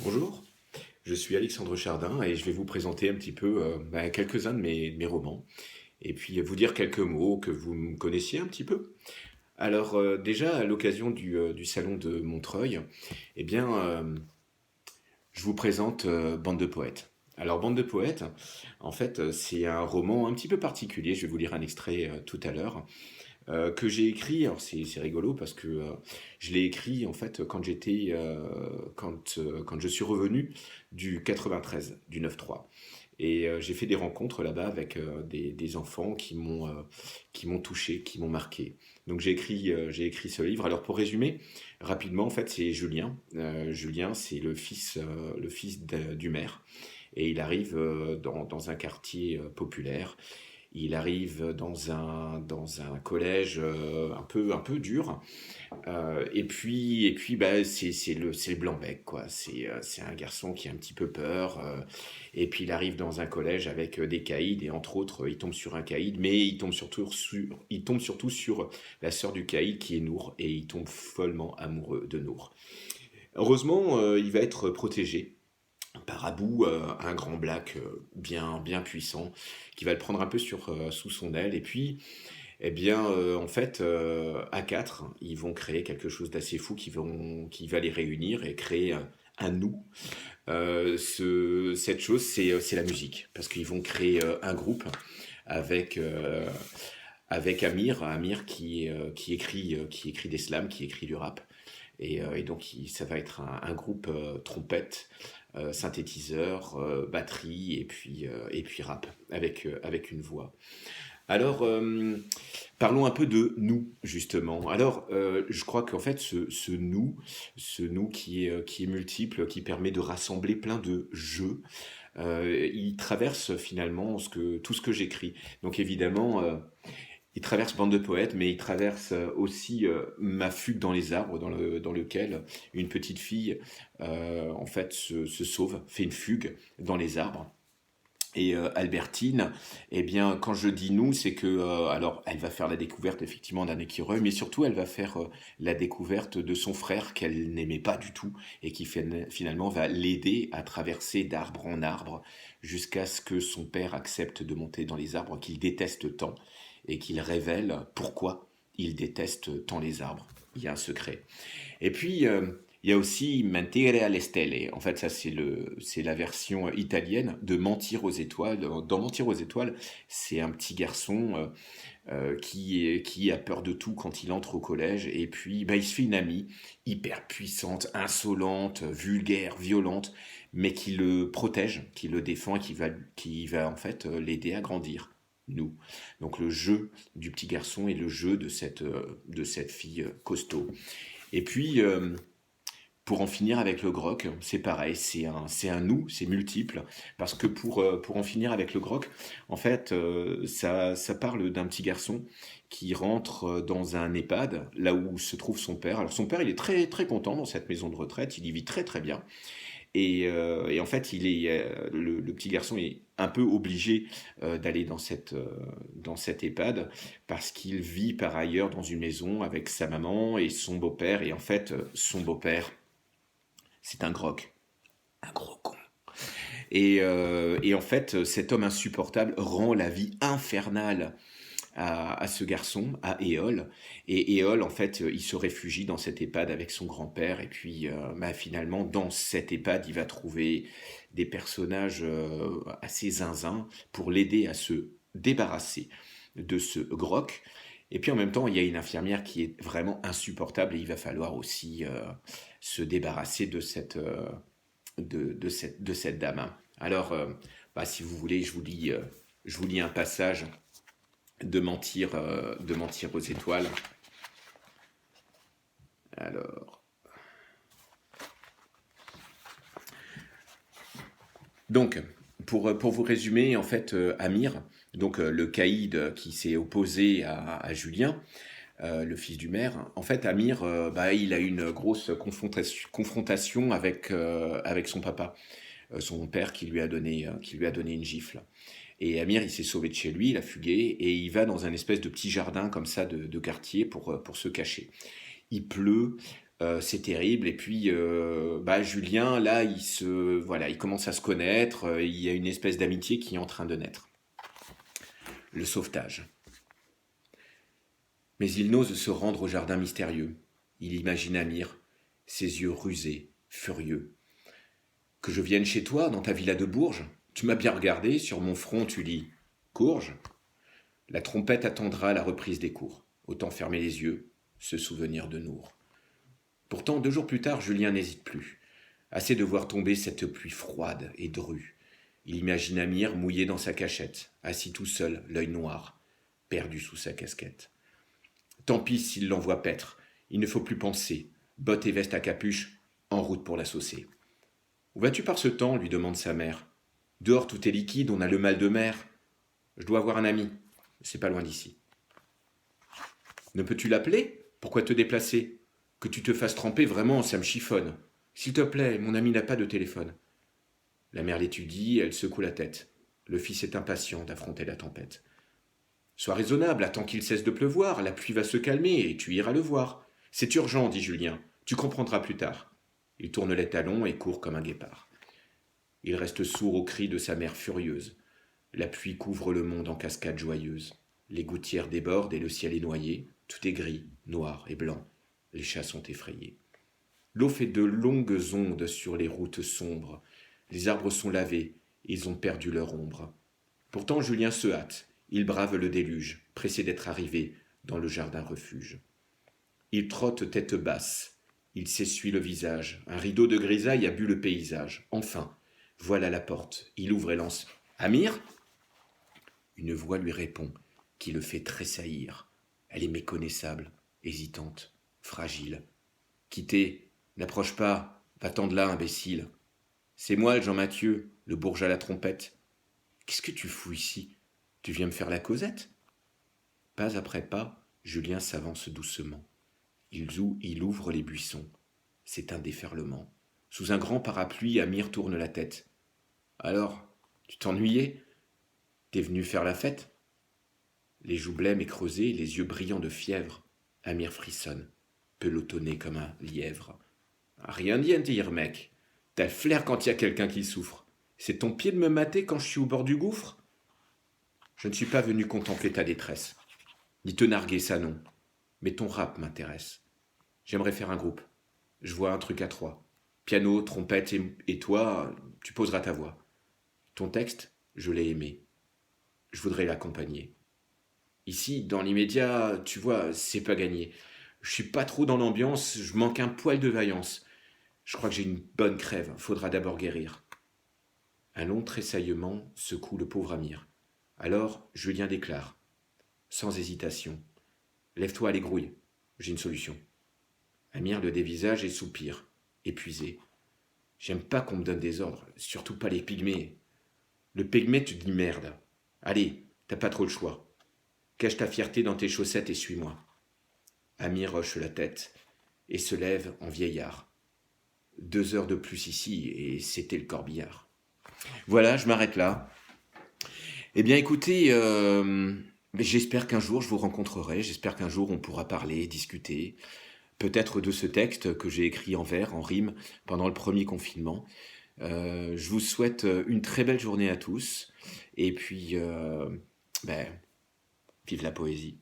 Bonjour, je suis Alexandre Chardin et je vais vous présenter un petit peu quelques-uns de mes romans et puis vous dire quelques mots que vous me connaissiez un petit peu. Alors déjà à l'occasion du salon de Montreuil, eh bien je vous présente Bande de poètes. Alors Bande de poètes, en fait c'est un roman un petit peu particulier, je vais vous lire un extrait tout à l'heure que j'ai écrit. Alors c'est rigolo parce que je l'ai écrit en fait quand je suis revenu du 93, du 9-3. Et j'ai fait des rencontres là-bas avec des enfants qui m'ont touché, qui m'ont marqué. Donc j'ai écrit ce livre. Alors pour résumer rapidement, en fait, c'est Julien. Julien, c'est le fils du maire. Et il arrive dans un quartier populaire. Il arrive dans un collège un peu dur. Et puis bah, c'est le blanc-bec, quoi. C'est un garçon qui a un petit peu peur. Et puis il arrive dans un collège avec des caïds. Et entre autres, il tombe sur un caïd. Mais il tombe surtout sur la sœur du caïd qui est Nour. Et il tombe follement amoureux de Nour. Heureusement, il va être protégé par Abou, un grand black bien puissant, qui va le prendre un peu sous son aile. Et puis, eh bien, en fait, à quatre, ils vont créer quelque chose d'assez fou qui va les réunir et créer un nous. Cette chose, c'est la musique, parce qu'ils vont créer un groupe avec, euh, avec Amir qui écrit des slams, qui écrit du rap. Et donc, ça va être un groupe trompette, synthétiseur, batterie et puis rap avec une voix. Alors, parlons un peu de nous, justement. Alors, je crois qu'en fait, ce nous qui est multiple, qui permet de rassembler plein de jeux, il traverse finalement tout ce que j'écris. Donc évidemment, il traverse Bande de poètes, mais il traverse aussi ma fugue dans les arbres, dans lequel une petite fille, en fait, se sauve, fait une fugue dans les arbres. Et Albertine, eh bien, quand je dis nous, c'est que, alors, elle va faire la découverte effectivement d'un écureuil, mais surtout, elle va faire la découverte de son frère qu'elle n'aimait pas du tout et qui finalement va l'aider à traverser d'arbre en arbre jusqu'à ce que son père accepte de monter dans les arbres qu'il déteste tant et qu'il révèle pourquoi il déteste tant les arbres. Il y a un secret. Et puis, il y a aussi Mentire alle stelle. En fait, ça, c'est la version italienne de Mentir aux étoiles. Dans Mentir aux étoiles, c'est un petit garçon qui a peur de tout quand il entre au collège. Et puis, bah, il se fait une amie hyper puissante, insolente, vulgaire, violente, mais qui le protège, qui le défend et qui va en fait l'aider à grandir. Nous. Donc le jeu du petit garçon et le jeu de cette fille costaud. Et puis, pour en finir avec le grok, c'est pareil, c'est un nous, c'est multiple, parce que pour en finir avec le grok, en fait, ça parle d'un petit garçon qui rentre dans un EHPAD, là où se trouve son père. Alors son père, il est très content dans cette maison de retraite, il y vit très bien, et en fait, le petit garçon est un peu obligé d'aller dans cette EHPAD parce qu'il vit par ailleurs dans une maison avec sa maman et son beau-père. Et en fait, son beau-père, c'est un groc, un gros con. Et en fait, cet homme insupportable rend la vie infernale à ce garçon, à Éole. Et Éole, en fait, il se réfugie dans cette EHPAD avec son grand-père. Et puis, bah, finalement, dans cette EHPAD, il va trouver des personnages assez zinzins pour l'aider à se débarrasser de ce groc. Et puis en même temps, il y a une infirmière qui est vraiment insupportable et il va falloir aussi se débarrasser de cette dame. Alors, bah, si vous voulez, je vous lis un passage de mentir aux étoiles. Alors, donc, pour vous résumer, en fait, Amir, donc le caïd qui s'est opposé à Julien, le fils du maire, en fait, Amir, bah, il a une grosse confrontation avec son papa, son père qui lui a donné une gifle. Et Amir, il s'est sauvé de chez lui, il a fugué, et il va dans un espèce de petit jardin comme ça de quartier pour se cacher. Il pleut, C'est terrible. Et puis, bah, Julien, là, voilà, il commence à se connaître. Il y a une espèce d'amitié qui est en train de naître. Le sauvetage. Mais il n'ose se rendre au jardin mystérieux. Il imagine Amir, ses yeux rusés, furieux. Que je vienne chez toi, dans ta villa de Bourges? Tu m'as bien regardé, sur mon front tu lis Courge. La trompette attendra la reprise des cours. Autant fermer les yeux, se souvenir de Nour. Pourtant, 2 jours plus tard, Julien n'hésite plus. Assez de voir tomber cette pluie froide et drue. Il imagine Amir mouillé dans sa cachette, assis tout seul, l'œil noir, perdu sous sa casquette. Tant pis s'il l'envoie paître, il ne faut plus penser. Bottes et veste à capuche, en route pour la saucer. Où vas-tu par ce temps? Lui demande sa mère. Dehors tout est liquide, on a le mal de mer. Je dois avoir un ami, c'est pas loin d'ici. Ne peux-tu l'appeler? Pourquoi te déplacer? Que tu te fasses tremper, vraiment, ça me chiffonne. S'il te plaît, mon ami n'a pas de téléphone. La mère l'étudie, elle secoue la tête. Le fils est impatient d'affronter la tempête. Sois raisonnable, attends qu'il cesse de pleuvoir, la pluie va se calmer et tu iras le voir. C'est urgent, dit Julien, tu comprendras plus tard. Il tourne les talons et court comme un guépard. Il reste sourd aux cris de sa mère furieuse. La pluie couvre le monde en cascades joyeuses. Les gouttières débordent et le ciel est noyé. Tout est gris, noir et blanc. Les chats sont effrayés. L'eau fait de longues ondes sur les routes sombres. Les arbres sont lavés, ils ont perdu leur ombre. Pourtant Julien se hâte, il brave le déluge, pressé d'être arrivé dans le jardin refuge. Il trotte tête basse, il s'essuie le visage, un rideau de grisaille a bu le paysage. Enfin, voilà la porte, il ouvre et lance « Amir ?» Une voix lui répond, qui le fait tressaillir. Elle est méconnaissable, hésitante, fragile. « Quittez, n'approche pas, va-t'en de là, imbécile. » C'est moi, Jean Mathieu, le bourge à la trompette. Qu'est-ce que tu fous ici? Tu viens me faire la causette? Pas après pas, Julien s'avance doucement. Il ouvre les buissons. C'est un déferlement. Sous un grand parapluie, Amir tourne la tête. Alors, tu t'ennuyais? T'es venu faire la fête? Les joues blêmes et creusées, les yeux brillants de fièvre, Amir frissonne, pelotonné comme un lièvre. Rien d'y dire, mec. T'as le flair quand il y a quelqu'un qui souffre. C'est ton pied de me mater quand je suis au bord du gouffre? Je ne suis pas venu contempler ta détresse, ni te narguer, ça non. Mais ton rap m'intéresse. J'aimerais faire un groupe. Je vois un truc à 3. Piano, trompette et toi, tu poseras ta voix. Ton texte, je l'ai aimé. Je voudrais l'accompagner. Ici, dans l'immédiat, tu vois, c'est pas gagné. Je suis pas trop dans l'ambiance, je manque un poil de vaillance. Je crois que j'ai une bonne crève, faudra d'abord guérir. Un long tressaillement secoue le pauvre Amir. Alors, Julien déclare, sans hésitation. Lève-toi à l'égrouille, j'ai une solution. Amir le dévisage et soupire, épuisé. J'aime pas qu'on me donne des ordres, surtout pas les pygmées. Le pygmée te dit merde. Allez, t'as pas trop le choix. Cache ta fierté dans tes chaussettes et suis-moi. Amir hoche la tête et se lève en vieillard. 2 heures de plus ici et c'était le corbillard. Voilà, je m'arrête là. Eh bien écoutez, j'espère qu'un jour je vous rencontrerai, j'espère qu'un jour on pourra parler, discuter, peut-être de ce texte que j'ai écrit en vers, en rime, pendant le premier confinement. Je vous souhaite une très belle journée à tous, et puis, vive la poésie.